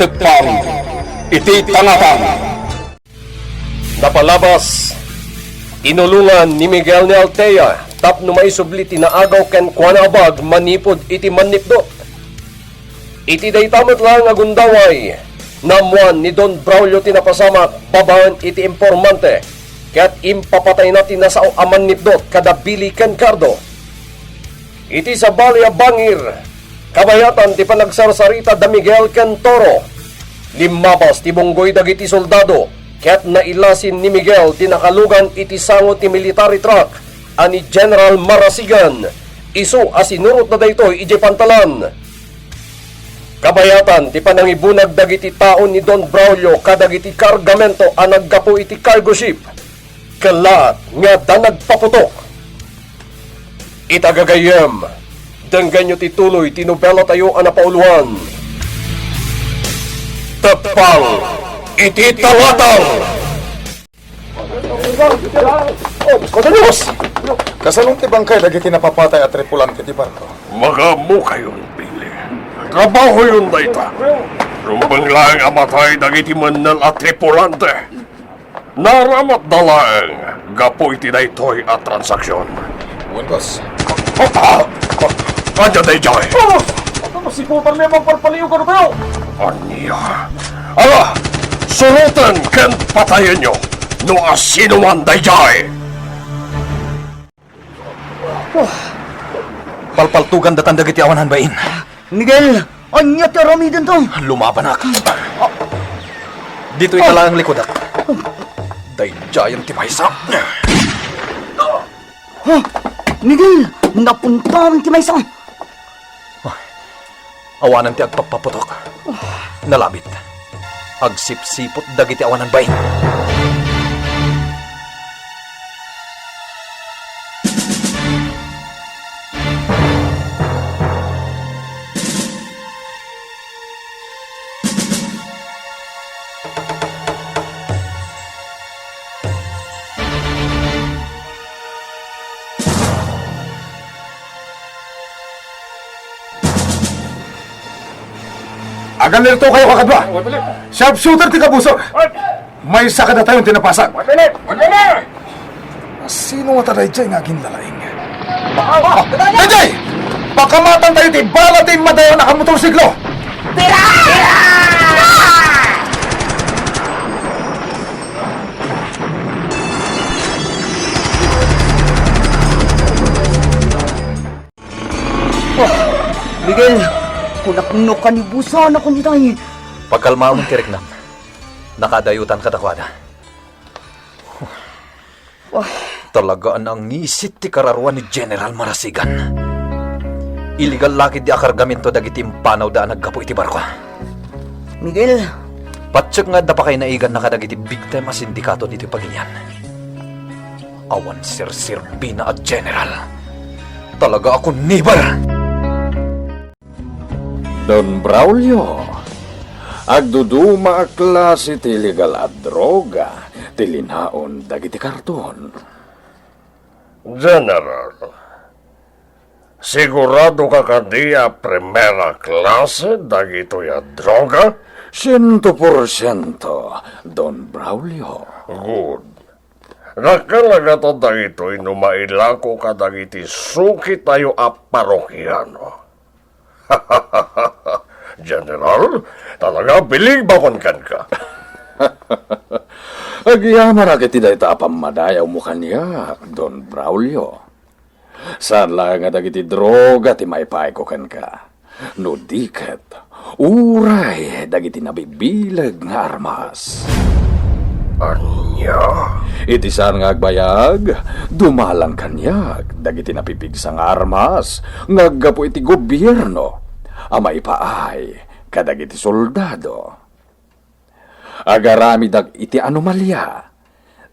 tagpang iti tangatan. Napalabas, inulungan ni Miguel ni Altea tapno maisubli tinaagaw ken kuanabag manipod iti manipdot. Iti daytamet lang agundaway namuan ni Don Braulio tinapasamak babaen iti informante ket impapatay natin na sa aman nipdot kada Billy ken Cardo. Iti sa Balya Bangir kabayatan ti panagsarsarita da Miguel ken Toro. Limabas ti bunggoy dagiti soldado ket nailasin ni Miguel tinakalugan iti sangot ti military truck ani General Marasigan. Isu asinurot na daytoy ije pantalan. Kabayatan ti panangibunag dagiti taon ni Don Braulio kadagiti kargamento a naggapo iti cargo ship. Kalat nga danagpaputok. Itagagayem, dengganyo ti tuloy tinubela tayo anapauluan. Tepang iti tawatang! Kodalos! Kasalong ti bangkay dagiti napapatay at tripulante ti barko. Magamu kayon, Billy. Trabaho yun dayta. Rumbang lang amatay dagiti manal at tripulante. Naramat dalang gapo iti daytoy at transaksyon. Buwan, boss. Kanya dayjay. Masiputan may magparpaliw ka na tayo! Anya. Ala, sulutan ken patayan nyo no asino man dayjay. Palpaltugan datan dagiti awan hanbain. Miguel, anya ti aramiden to? Lumaban ak. Dito italang likodak. Dayjayan ti maysa. Ha? Miguel, napunta rin ti maysa. Awanan ti agpapaputok. Nalabit. Agsipsipot dagiti awan hanbain. Agan nito kayo kakadwa! Sharpshooter ti kabuso! May saka na tayong tinapasag! Sino nga taday dyan nga ginlalaing? Dayjay! Pakamatan tayo ti bala ti madayo nakamotorsiklo! Miguel, kunak-no ka ni busan ako ni tayo. Pagkalmaon ti Reknam. Nakadayutan katakwada. Talagaan ang ngisit ti kararuan ni General Marasigan. Illegal laki di akargamento dagiti impanaw da naggapo iti barko. Miguel, Patsyak nga da pa kay naigan nakadagiti big time a sindikato dito paginyan. Awan sir-sirbina at general. Talaga ako nibar! Don Braulio, agduduma a klase ti legal at droga, ti linaon dagiti karton. General, sigurado ka kadiya primera klase dagito ya droga? 100%, Don Braulio. Good. Nakalaga to dagito'y numailako ka dagiti suki tayo a parokyano. General, talaga bilig bakon kan ka. Agyamara kiti dayta apamadayaw mo kaniya, Don Braulio. Saan lang nga dagiti droga ti maipay ko kan ka. No diket, uray dagiti nabibilag nga armas. Anya? Iti saan nga agbayag, dumalang kanyag, dagiti napipigsang armas, ngaggapo iti gobyerno, amay paay, kadagiti soldado. Agarami dag iti anomalya,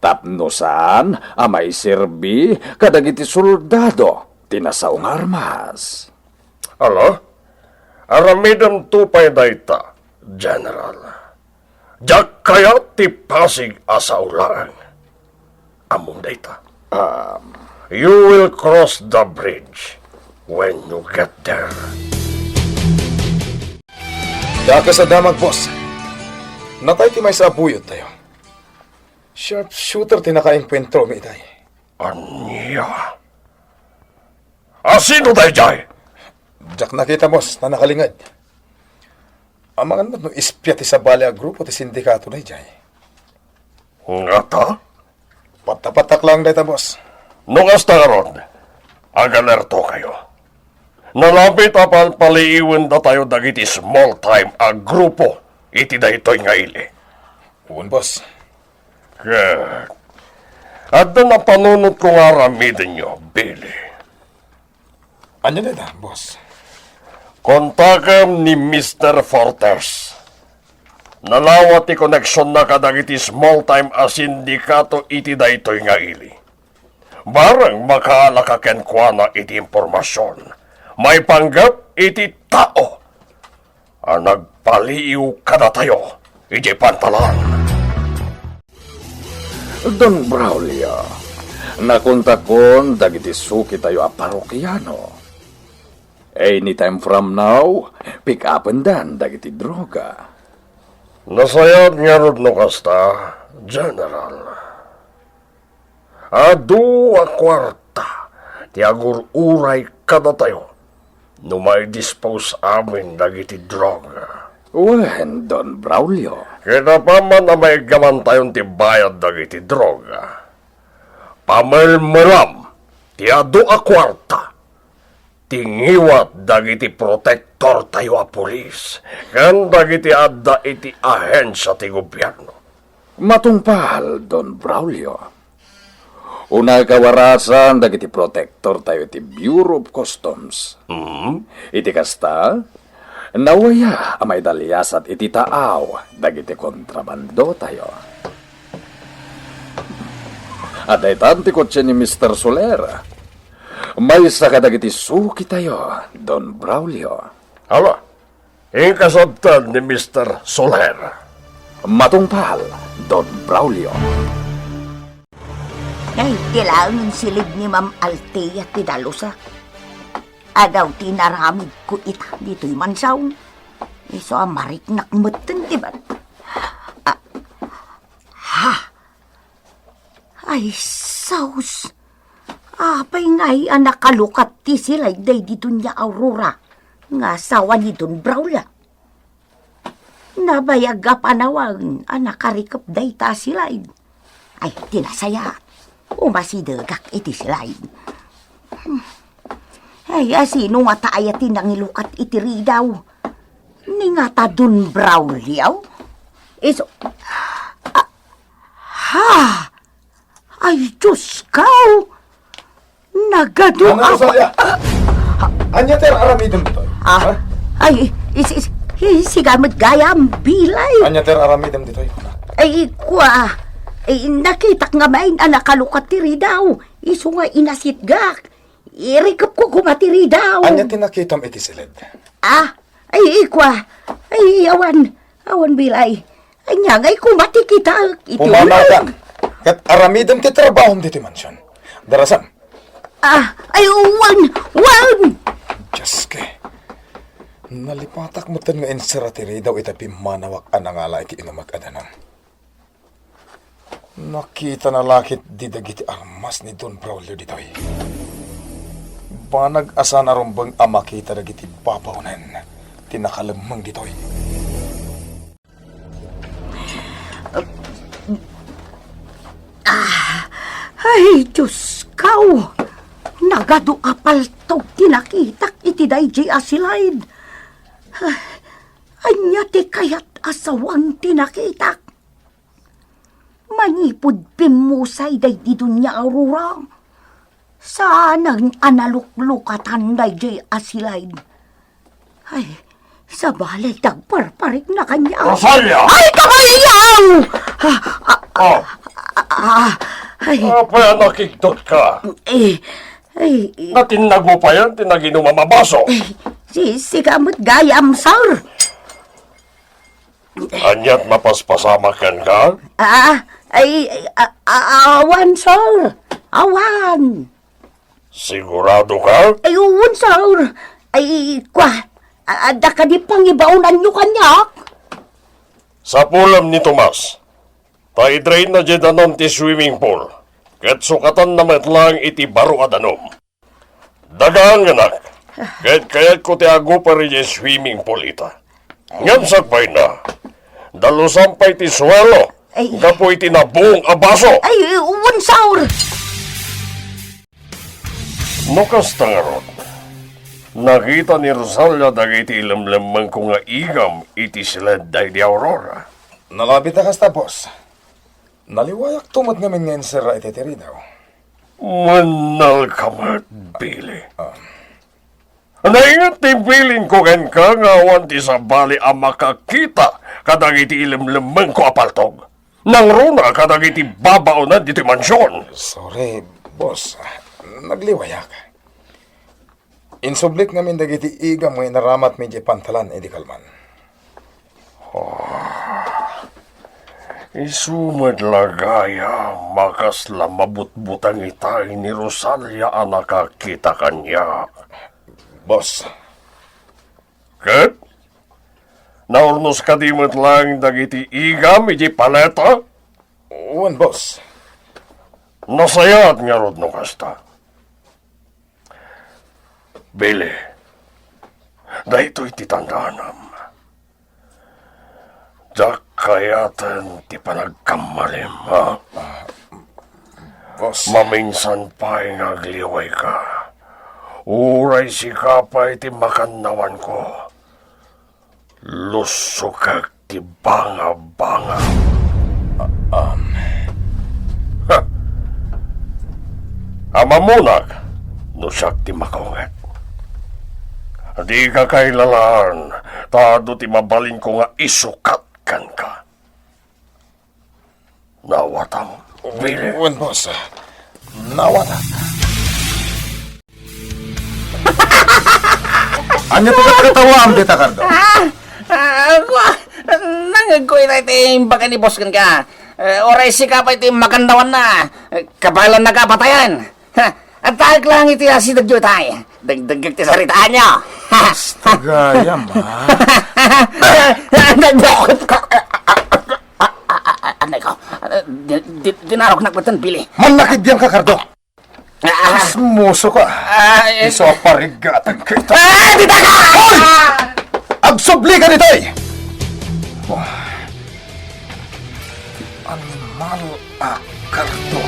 tapnosan, amay serbi, kadagiti soldado, tinasaong armas. Alo? Aramidam tupay dayta, General. Jak kaya ti Pasig asaulaan. Among dayta. You will cross the bridge when you get there. Daka sa damag, boss. Natay ti may sa buyot tayo. Sharpshooter tinaka-enkwentro mi itay. Anya? Sino tayo dyan? Jack nakita boss na nakalingad. Ang mga no ispya ti sa bali a grupo ti sindikato na jay. Nga ta? Patapatak lang data boss. Nung hasta karon, agalerto kayo. Nalapit apal paliiwan na tayo dagiti small time a grupo iti daytoy nga ili. Uwan boss. Good. At na panunod ko nga ramidin nyo, Billy. Anya data boss. Kontakam ni Mr. Fortes. Nalawat ti koneksyon na kadagiti small time a sindikato iti daytoy nga ili. Barang makaalakaken kwa na iti impormasyon. May panggap iti tao. Ang nagpaliiw kada tayo iti pantalan. Don Braulio, nakuntakon dagiti suki tayo a parokyano. Anytime from now, pick up and dan dagiti droga. Nasayad nga rod no kasta, General. Adu a kwarta, ti agur-uray kada tayo. No may dispose amin dagiti droga. Wen, Don Braulio, Kita pa man na may gaman tayong tibayad dagiti droga. Pamelmeram, ti adu a kwarta. Tingiwat dagiti protector tayo a pulis. Kan dagiti adda iti ahensya ti gobyerno. matungpal, Don Braulio. Una kawarasan dagiti protector tayo iti Bureau of Customs. Iti kasta, nawaya amay dalyasat iti taaw dagiti kontrabando tayo. At ay tanti kotse ni Mr. Soler. May saka dagiti suki tayo, Don Braulio. Hala, kasabtan ni Mr. Soler. Matungpal, Don Braulio. Ay, kailangan silid ni Ma'am Altea Tidalusa. Agaw tinaramid ko ita dito'y mansaw. Iso amarik nakmutin, diba? Ay, saus. Apay nga'y anak kalukat ti silay day dito niya Aurora. Nga sawa ni Don Braulio. Nabayag panawang anak karikap day ta silay. Ay, tinasayat. Umasidagak iti silay. Ay, asino nga taayatin ang ilukat iti ridaw. Ni nga ta Don Braulio. Iso, ay, Diyos kaw! Nagado Ano ako! Rosalia? Anya ter aramidon dito. Ay, sigamit gaya ang bilay. Anya ter aramidon dito. Ay, nakitak nga main anak kalukat tiri daw. Iso nga inasitgak. Irikap ko kumatiri daw. Anya tinakitam iti silid. Ay, awan bilay. Ay, ngay kumati kita. Pumanagan. Kat aramidon ti trabahom dito mansyon. Darasan. Ay, wan! Diyos ke. Nalipatak mo tan nga inseratiri daw itapi manawak anangala iti inumag-adanan. Nakita na lakit di dagiti armas ni Don Braulio ditoy. Banag asa na rumbang amakita dagiti babaunan. Tinakalamang ditoy. Ay, Diyos kaw! Nagado apaltog tinakitak iti dayjay asilaid. Anya ti kayat asawang tinakitak. Manipod pimusay day di dunya Aurora. Saan ang analuklukatan dayjay asilaid? Ay, sa balay tagparparik na kanya. Rosalia! Ay, kabayaw! Ay, Apa nakikdot ka? Natinag mo pa yan, tinaginom ang mabaso. sigamot gayam, sir. Anyat mapaspasamakan ka? Awan, sir. Awan. Sigurado ka? Ay, uwan, sir. Ay, ada ka di pangibaunan nyo kanyak. Sa pulam ni Tomas, pa-drain na dyan danom ti swimming pool. Ket sukatan naman lang iti baro adanom. Dagang anak, ket kayat ko ti ago pa rin yung swimming pool ita. Ngam sakbay na, dalusampay ti swelo, Ay. kapoy ti nabuong abaso. Ay, uwan saur! Nukas tangarot, nakita ni Rosalia dagiti ilamlamang ko nga igam iti sila day di Aurora. Nalapit na kasta, boss. Naliwayak tumot ngamin ngayon sa raititiri daw. Manal ka mat, Billy. Naingat ti bilin ko ken ka nga awan ti sa bali ang makakita kadagiti ilamlamang ko apaltog. Nang runa kadagiti babao na dito mansyon. Sorry, boss. Nagliwayak. Insublik ngamin dagiti igam ngayon naramat medyo pantalan, edi kalman. Isumad lagaya, makas lamabut-butang itay ni Rosalia ang nakakita kanya. Boss, Ket? Naurnos ka di mo't lang dagiti igam, iti paleta? uwan, boss. Nasayat nga rod no kasta. Bili, dahito'y titandanam. Dak kayatan ti panagkamalim, ha? Boss, Maminsan pa'y nagliway ka. Uray si kapay ti makannawan ko. Lusukag ti banga-banga. Amamunag, nusak ti makaungat. Di ka kailalaan, tado ti mabalin ko nga isukat kan ka. Nawatam, Billy. uwan, boss. Nawata. Anya to katawa ang beta, Cardo? Ako, nangagkoy na ito yung baka ni boss kan ka. Oray si kapay ito yung magandawan na. Kabalan na kapatayan. At tag lang ito yung sinagyo tayo. Dagdagag ti saritaan nyo. Gayam, ha? Nagdokot ko. Anay ko. Dinarok na kwatan, Billy. Manakid yan ka, Cardo. Muso ka. Iso parigatan kita. Dita ka! Absobli ka nito eh! Animal Cardo.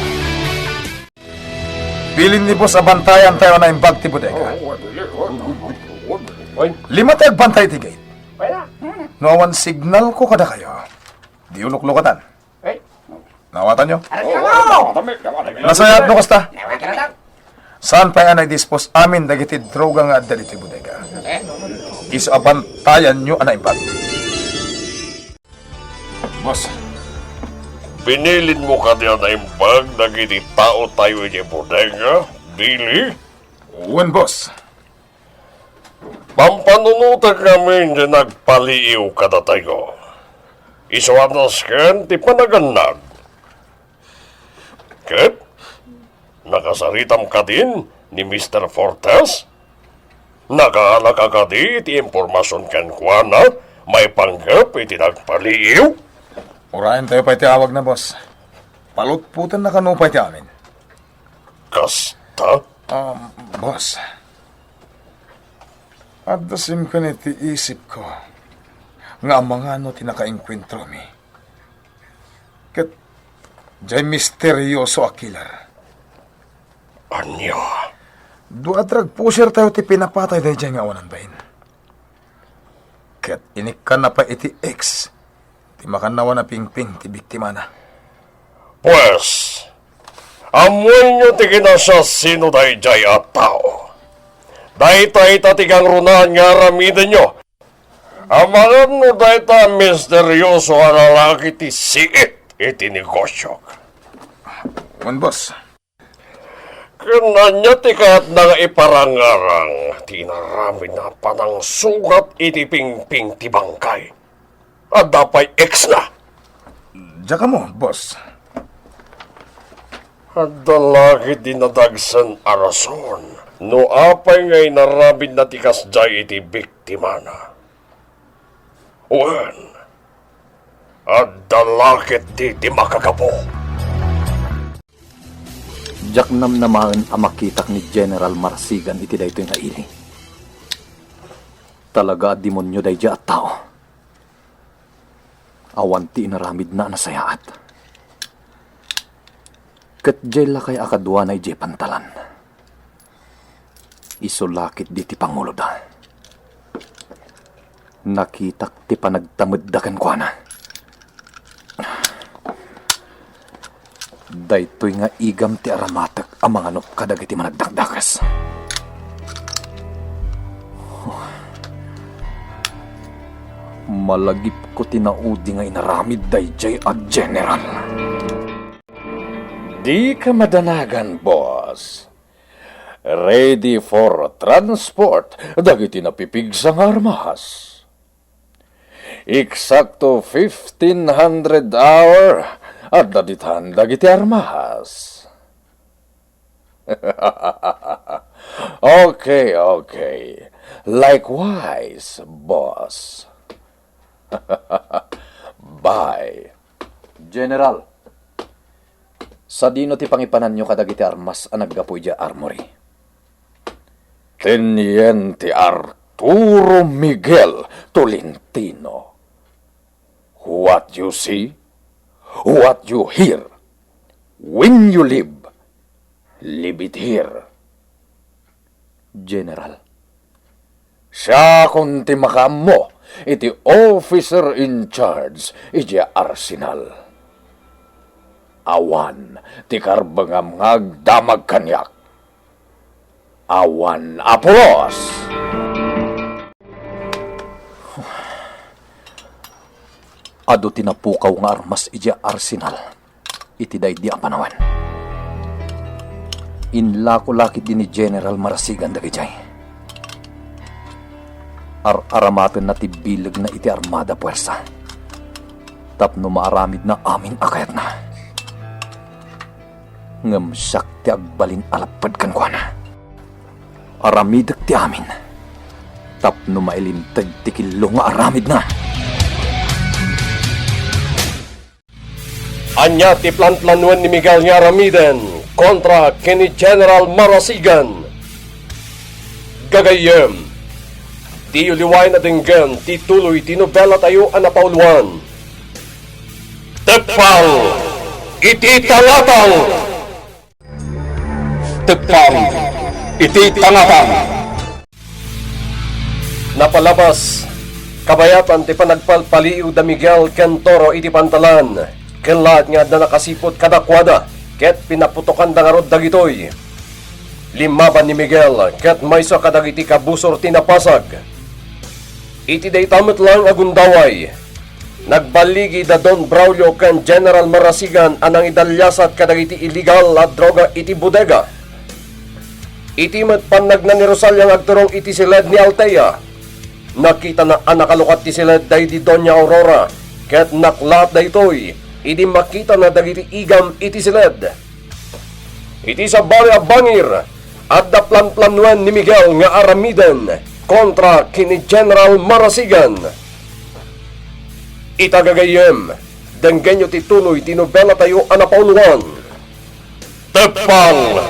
Bilin ni boss abantayan tayo na imbag ti bodega. 5 tayo bantay ti gate. No awan signal ko kada kayo. Di ulok-lokatan. Nawatan nyo? Nasayat no kasta? Saan pa nga nag-dispose amin dagiti droga nga adda dito bodega? Iso abantayan nyo ana imbag. Boss, Binilin mo ka diyan na imbag dagiti tao tayo ni bodega, Billy? uwan boss. Pampanunutan kami na nagpaliiw kada tayo. Isuanas ken ti panaganag. Ket, nakasaritam ka din ni Mr. Fortes? Nakaalaka ka di iti impormasyon ken kuana, may panggap iti nagpaliiw? Urayan tayo pa itiawag na boss. Palutputan na kanupay ti amin. Kasta? Boss. At dasim ka ti isip ko nga ang mga ano tinaka-enkwentro mi. Kat jay misteryoso a killer. Anya? Dua drug pusher tayo ti pinapatay dahi jay nga awanan bahin. Kat inikan na pa iti ex. Ti makanawa na pingping ti biktima na. Pues, amoy nyo ti kinasasino dahi jay at tao. Dahi tayo tatikang runahan nga ramidan nyo. Amalan mo dahi ta misteryoso ang lalaki ti siit iti negosyo. Wan boss. Kananya ti kahat na iparangarang tinarami na panang sugat iti pingping ti bangkay. At dapay ex na. Diyan ka mo, boss. At dalagi dinadagsan arason. No apay ngay narabid na tikas jay iti biktima na. Wen, At dalakit ti makakapo. Jaknam naman ang makitak ni General Marasigan iti daytoy nga ili. Talaga demonyo dayja at tao. Awan ti inaramid na nasayaat. Ket jela kay akadwa na ije pantalan. Isulakit di ti pangulo da. Nakitak ti panagtameddakan kwa na. Daytoy nga igam ti aramatak ang mga nop kadagiti managdakdakas. Malagip ko tinaudi nga inaramid dayjay at general. Di ka madanagan, boss. Ready for transport, dagiti napipigsang armas. Eksakto 1,500 hour at daditan dagiti armas. Okay. Likewise, boss. Bye. General, sa dino ti pangipanan nyo kadagiti armas ang naggapoy dya armory? Teniente Arturo Miguel Tolentino. What you see, what you hear, when you live it here. General, Siya kung ti makamo, iti officer in charge, iti arsenal. Awan, ti karbangam ngagdamag kanyak. Awan, Apolos! ado tinapukaw nga armas ija arsenal. Iti daydi ang panawan. Inlako-lakit din ni General Marasigan dagijay. Aramaten na tibilag na iti armada puwersa. Tapno maaramid na amin akayat na. Ngamsak ti agbalin alapad kan kwa na. Aramidak ti amin. Tapno mailintag ti kilo nga aramid na. Anya ti plan-planuan ni Miguel nga aramiden kontra kini General Marasigan. Gagayem, di uliway na dinggan ti tuloy ti nobela tayo anapauluan. Tepal, iti tangatang! Tepal, iti tangatang! Napalabas, kabayatan ti panagpalpaliw da Miguel Cantoro iti pantalan. Kenlahat nga na nakasipot kadakwada, ket pinaputokan da nga rod dagitoy. Limaban ni Miguel, ket maysa kadagiti kabusor tinapasag. Iti day tamet lang agundaway. Nagbaligi da Don Braulio ken General Marasigan anang idalyasat kadagiti illegal at droga iti bodega. Iti met panagna ni Rosalia nga agturong iti siled ni Altea. Nakita na anakalukat ti siled day di Doña Aurora, ket naklat daytoy. Idi makita na dagiti igam iti siled. Iti sa bali a bangir at da plan-planuan ni Miguel nga aramiden kontra kini General Marasigan. Itagagayem, denggenyo tituloy tinobela tayo anapauluan. Tepal,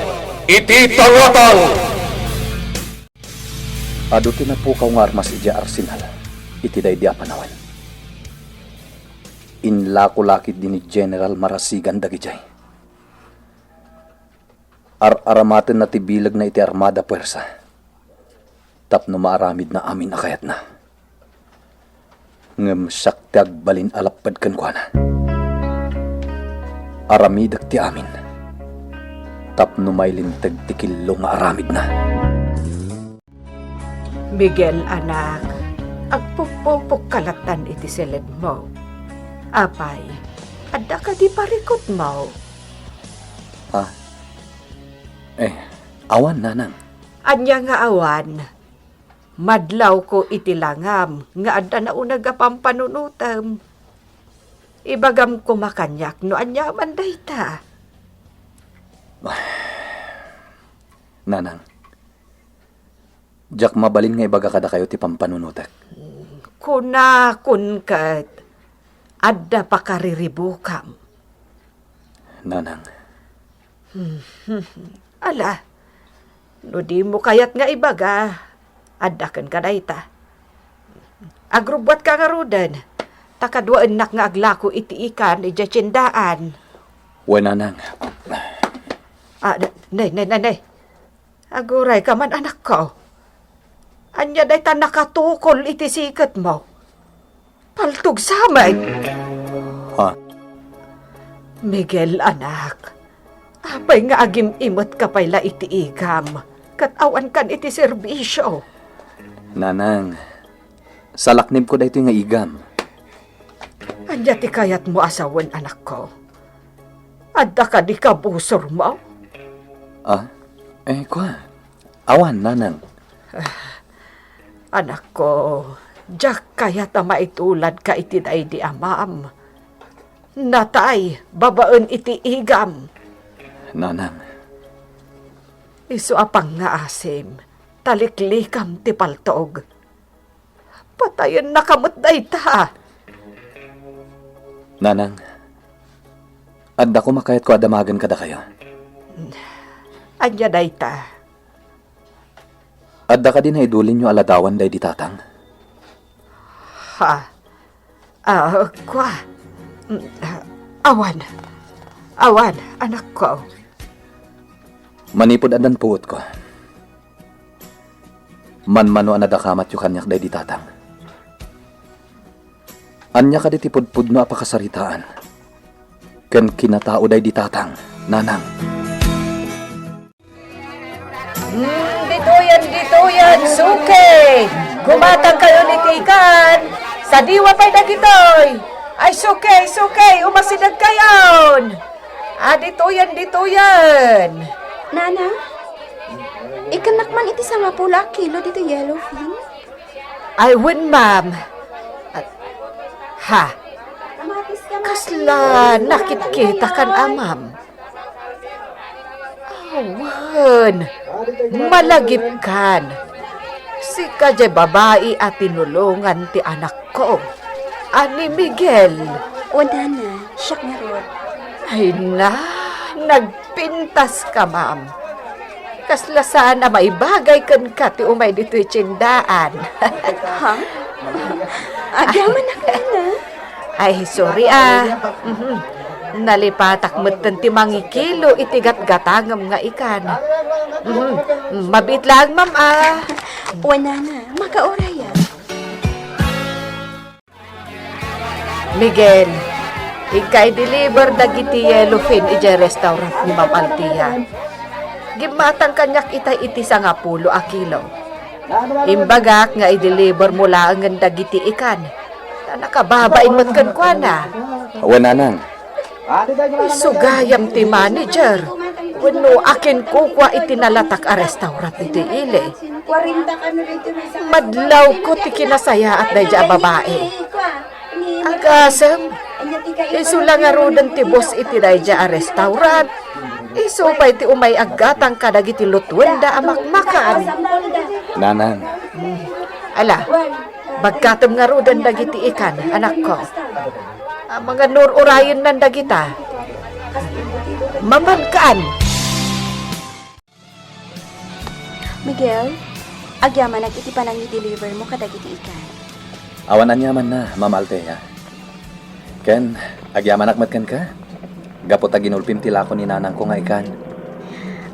iti tangatang! Ado tinapukaw nga armas ija arsenal. Iti daydi a panawan. Inlako-lakit din ni General Marasigan dagijay. Aramaten na tibilag na iti armada puwersa. Tapno maaramid na amin akayat na. Ngamsak ti agbalin alapad kan kwa na. Aramidak ti amin. Tapno mailintag ti kilo nga aramid na. Miguel, anak, agpupupok kalatan iti silid mo. Apay, adda ka di parikot mo. Awan nanang. Anya nga awan, madlaw ko iti langam, nga adda na unag pampanunutam. Ibagam ko makanyak no anya man dayta. Nanang. Jak mabalin nga ibaga kada kayo ti pampanunutak. Kuna kun kat. adda pa kariribukam. Nanang, Ala, no di mo kayat nga ibaga, addakan ka na ita. Agrubwat ka nga rudan, takadwa anak nga aglako iti ikan, ija tsindaan. way nanang. Nay. Aguray ka man anak ko. Anya day ta nakatukol iti sikat mo. Paltog samay. Ha? Miguel, anak. Apay nga agim imot ka payla iti igam. Katawa kan iti serbisyo. Nanang, salaknib ko dahito nga igam. Anya ti kayat mo asawan, anak ko. Adda ka di ka busor mo. Kwa. Awan, nanang. Anak ko, jak kaya ta maitulad ka iti day di amam. Natay, babaen iti igam. Nanang, Isu apang nga asim, taliklikam ti paltog. Patayon na kamot day ta. nanang. Adda ko makayat ko adamagan kada kayo. Anya day ta. Adda ka din na idulin nyo aladawan day di tatang. Ha? Kwa? Awan, anak ko. Manipod adan puot ko. Manmano anadakamat yu kanyak day di tatang. Anya ka di tipudpud no apakasaritaan. Ken kinatao day di tatang, nanang. Dito yan, suke! Gumatang kayo nitikan! Sa diwa pa'y dagitoy! Ay, suke! Umasidag kayon! Dito yan! Nana, ikanak man iti sa nga pula kilo dito yellowfin. Ay, win, ma'am. Kasla, nakit-kita kan amam. Awan, malagip kan. Si kajay babae at tinulungan ti anak ko. Ani Miguel. O nana, siyak nga rod. Ay na, nagpintas ka, ma'am. Kasla sana maibagay kan ka ti umay dito tsindaan. Ha? Agyaman na ka na. Ay, sorry Nalipatak mo't ti mangikilo itigat-gatangam nga ikan. Mabit lang, ma'am O nana, makaoraya. Miguel, ikay-deliver dagiti yellowfin iti restaurant ni Ma'am Altia. Gimatang kanyak iti sa nga 10 a kilo. Imbagak nga i-deliver mo lang ang dagiti ikan. Nakababain mo't kan kwa na. Awan, nanang. Sugayam ti manager. Wano akin kukwa itinalatak a restaurant iti ile. 40 ka na dito. Madlaw ko ti kinasaya at dayja babae. Agasam, isu lang nga rodan ti boss iti dayja a restaurant. Isu pa iti umay agatang kadag iti lutwenda amakmakan. Nanang. Ala, bagkatom nga rodan dagiti ikan, anak ko. Mga nur-urayon nan dagita. Mamangkaan. Miguel, agyaman iti panang i-deliver mo kadag iti ikan. Awan anyaman na, Ma'am Altea. Ken, agyaman akmat ka? Gapot ginulpim tila ko ni nanang ko nga ikan.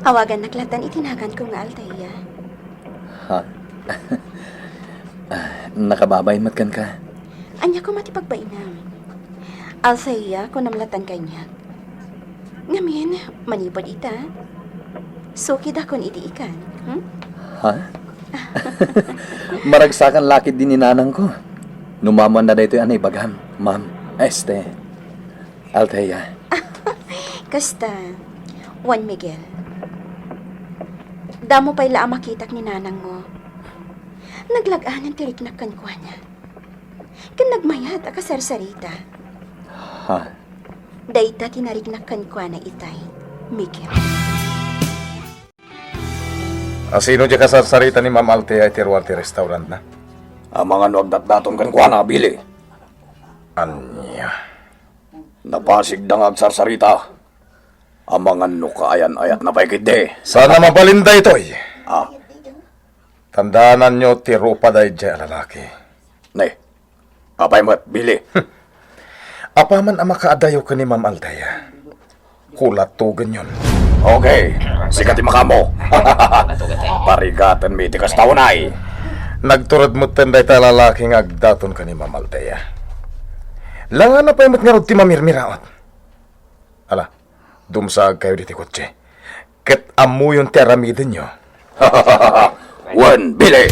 Awagan naklatan itinagan ko nga Althea. Ha? Nakababay matkan ka? Anya ko matipagbainam. Althea ko namlatan kanya. Ngamin, manipod ita. Sukid akon iti ikan. Ha? Maragsakan lakit din ni nanang ko. Numaman na dito anay bagam, Ma'am. Althea. Kasta, Juan Miguel. Damo pa'y laang makitak ni nanang mo. Naglagaan ang tiriknak kan kwa niya. Kan nagmayat akasarsarita. Ha? Dayta tinariknak kan kwa na itay, Miguel. Sino dyan kasarsarita ni Ma'am Altea iti Ruarte Restaurant na? Ang mga nuagdat-daton kan kuha na, Bili. Anya. Napasig na nga agsarsarita. Ang mga nukaayan-ayat na paikit de. Sana mabalinda ito eh. Ah, Tandaanan nyo, tiro pa dahi dyan lalaki. ne. Apay mo, Billy. Apaman ang makaadayo ka ni Ma'am Althea. Kulat tugan yun. Okay, sikat makamo. Parigatan mi tikas taonay. Nagturod mo tenday ta lalaki nga agdaton ka ni Ma'am Althea. Langan na pa yung nga ti mamirmiraot. Ala, dumsag kayo diti kotse. Ket amu yung tiaramidin nyo. Wan, Billy.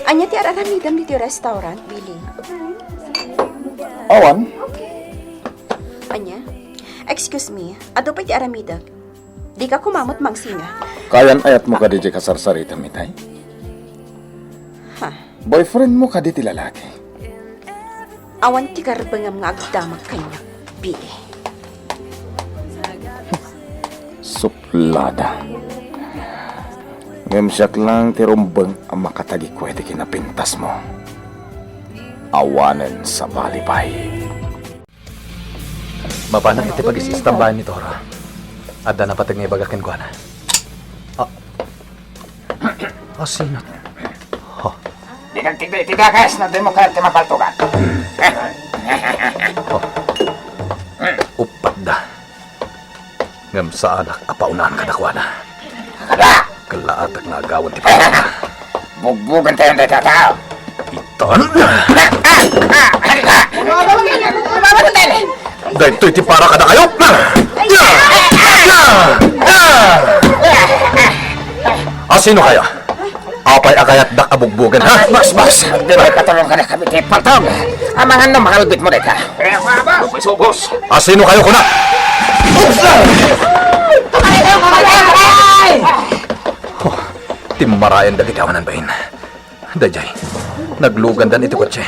Anya ti araramidam dito restaurant, Billy. Awan? Anya? Excuse me, ado pa ti aramida. Di ka kumamot mangsinga. Kayan ayat mo ka di kasarsarita mitay? Ha? Boyfriend mo ka di ti lalaki? Awan ti karbangam nga agdamag kanya, Billy. Suplada. Ngemsyak lang ti rumbeng ang makatagi kwete kinapintas mo. Awanen sa balibay. Mapanang iti pag-isistambahan ni Toro. Ada na patag nga ibagakin ko na. Asinat. Di kang tigakas na demokrat mapaltugan. Upat da. Ngam sa anak, apaunahan ka dakwana. Kada! Kalaatak nga agawan ti pagkaka. Bugbugan tayo ng tao. Itan! Halika! Dahil iti para ka na kayo! Sino kaya? Apay akayat dak abugbugan, ha? Boss! Di ba katulong ka na kami tayo paltog? Ang mga ano makalbit mo dito. Boss! Sino kayo kuna? Timarayan da kitawanan bain. Dajay, naglugan dan iti kotse.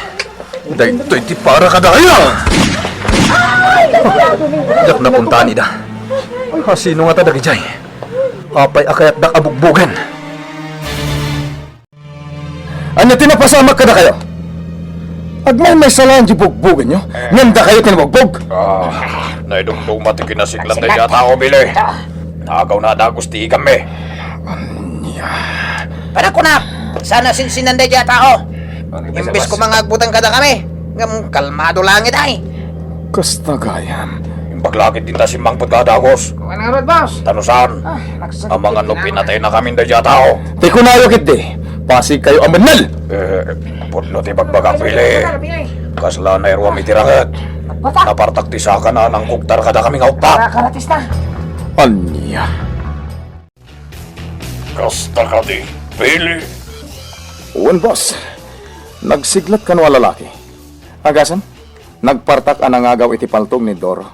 Dahil iti para ka daya! Jak napuntaan ida. Sino nga ta dagijay? Apay akayat dak abugbugan. Anya tinapasama ka na kayo? Agmay may salaan di bugbugan nyo? Nganda kayo tinabugbog? Naidugtong matikinasiklap na siya tao, Billy. Nagaw na dagos ti kami. Para ko na! Sana sinsinanday dyan tao! Imbis ko mga agbutan kada kami! Ngam kalmado langit ay! Kastagayan. Paglakit din ta si Mang Pagkadagos. Ano nga boss? Tanusan, ang mga pinatay na kami na siya tao. Di ko na ayokit di. Pasig kayo ang manal! Pudlo ti bagbagang Billy. Kasla na irwam itiraket. Napartak ti saka na ng kuktar kada kami nga utak. Karatis na! Anya. Kasta ka di, Billy. Uwan, boss. Nagsiglat ka no lalaki. Agasan? Nagpartak ang nangagaw iti paltog ni Doro.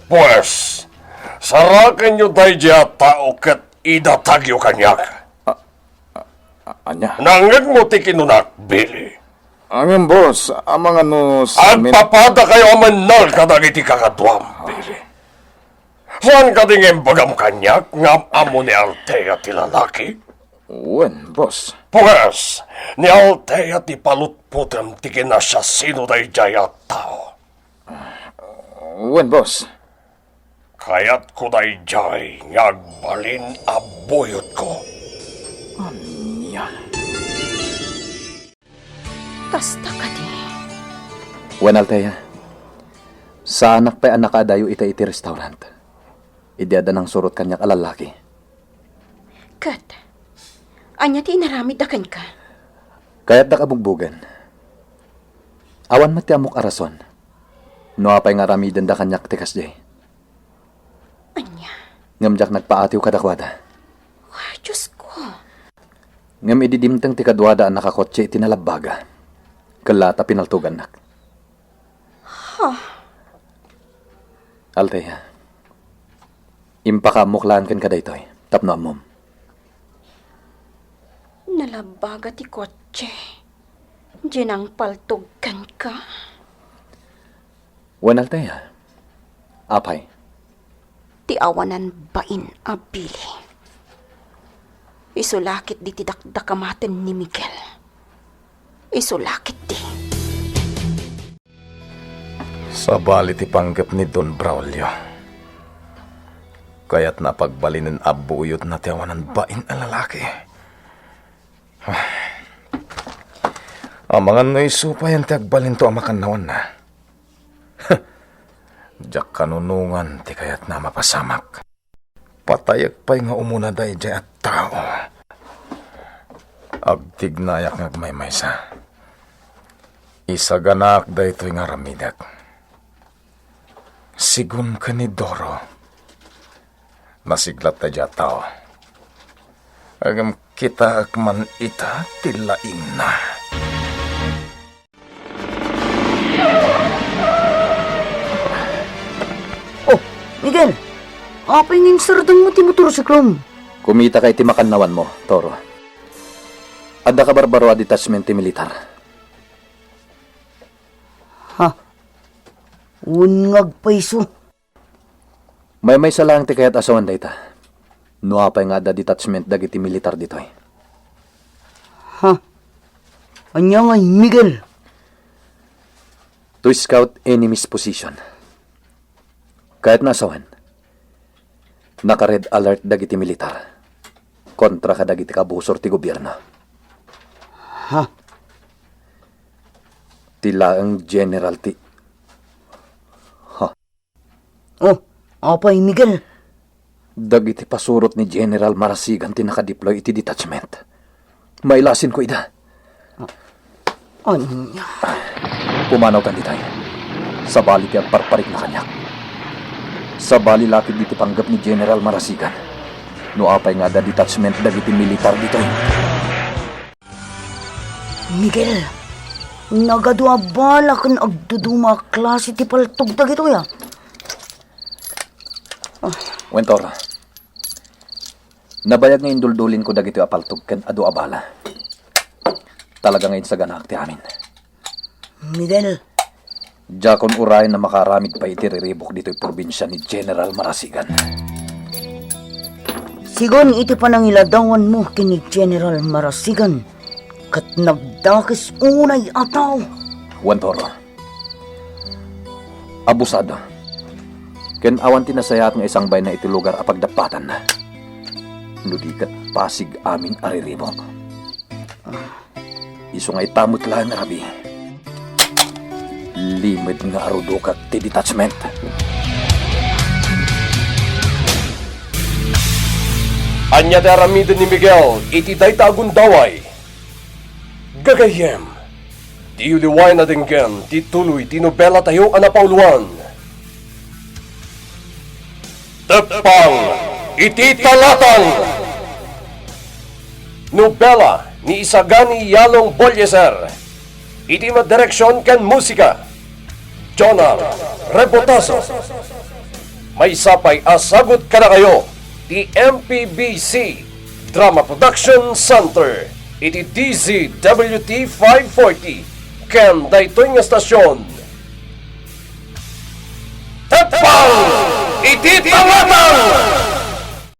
Pues, sarakan nyo tayo dya tao kat idatagyo kanyak. Anya? Nangag mo ti kinunak, Billy. Ang boss, ang mga nos... At papada kayo amanal kadag iti kakadwam, Billy. Saan ka dingin bagam kanyak ngam amo ni Althea ti lalaki? Uwan, boss. Pues, ni Althea ti palutputem ti kinasasino day jaya tao. Uwan, boss. Kaya't ko day jay ngagbalin abuyot ko. Anya. Kasta ka di. Wan Althea, sa anak pa'y anak adayo iti restaurant. Ideada ng surot kanyak alalaki. Kat, anya ti inaramidakan ka. Kaya't dak abugbugan. Awan mati amok arason. No apay nga ramidan da kanyak tikas jay. Anya? Ngamjak nagpaatiw kadakwada. Wah, Diyos ko. Ngam ididimtang tikadwada ang nakakotse itinalabaga. Kalata pinaltugan nak. Althea, impakamuklaan kan kada ito'y. Tapno amom. Nalabaga ti kotse. Diyan ang paltugan ka. Wan Althea, apay. Ti awanan bain abili. Isulakit di ti dakdakamaten ni Miguel. Isulakit di. Sa balit ipanggap ni Don Braulio. Kaya't napagbalinin abuyot na tiyawanan bain ang lalaki. Amangan no isupay ang tiagbalin to ang makanawan na. Diyak kanunungan ti kaya't na mapasamak. Patayak pa'y nga umuna day at tao. Agtignayak ngagmaymaysa. Isaganak day to'y nga ramidak. Sigun ka ni Doro. Nasiglat na dya tao. Agam kita akman ita tilaing na. Oh, Miguel. Apa yung sardang mo timuturo si Krom? Kumita kay timakanawan mo, Toro. Ada ka barbaro a detachment militar. Ha? Ungag paiso. May salang ti kayat asawan dayta. Nuapay nga da detachment dagiti militar ditoy. Ha? Anya nga, Miguel? To scout enemy's position. Kahit nasawan, naka-red alert dagiti militar. Kontra ka dagiti kabusor ti gobyerno. Ha? Tila ang general ti... Oh, apa yung Miguel? Dagiti pasurot ni General Marasigan ti nakadeploy iti detachment. Mailasin ko ida. Anya? Pumanaw kan ditay. Sa bali ti agparparik na kanyak. Sa bali lapid diti panggap ni General Marasigan. Nuapay nga da detachment dagiti militar ditoy. Miguel, nagadwa bala kan agduduma klase ti paltog dagito ya. Wentor, nabayag nga induldulin ko dagito apaltog ken adu abala. Talaga ngayon sa ganak ti amin. Miguel, Jakon uray na makaramid pa iti riribok dito'y probinsya ni General Marasigan. sigon iti panangiladawan mo kini General Marasigan kat nagdakis unay ataw. Wentor, abusado. Ken awan tinasayat nga isang bay na iti lugar apagdapatan na. Nudikat pasig amin ariribok. Iso nga itamot lang rabi. Limit nga arudukat ti detachment. Anya daramido ni Miguel, iti dayta agundaway. Gagayem, di uliway na dinggan, ti tuloy, ti nobela tayo anapauluan. Tepang, iti talatang. Nobela ni Isagani Yalong Bolyeser. Iti madireksyon ken musika. Jonar Rebotaso. May sapay asagot ka na kayo. Ti MPBC Drama Production Center. Iti DZWT 540. Ken daytoy nga stasyon. Tepang! Iti talatang!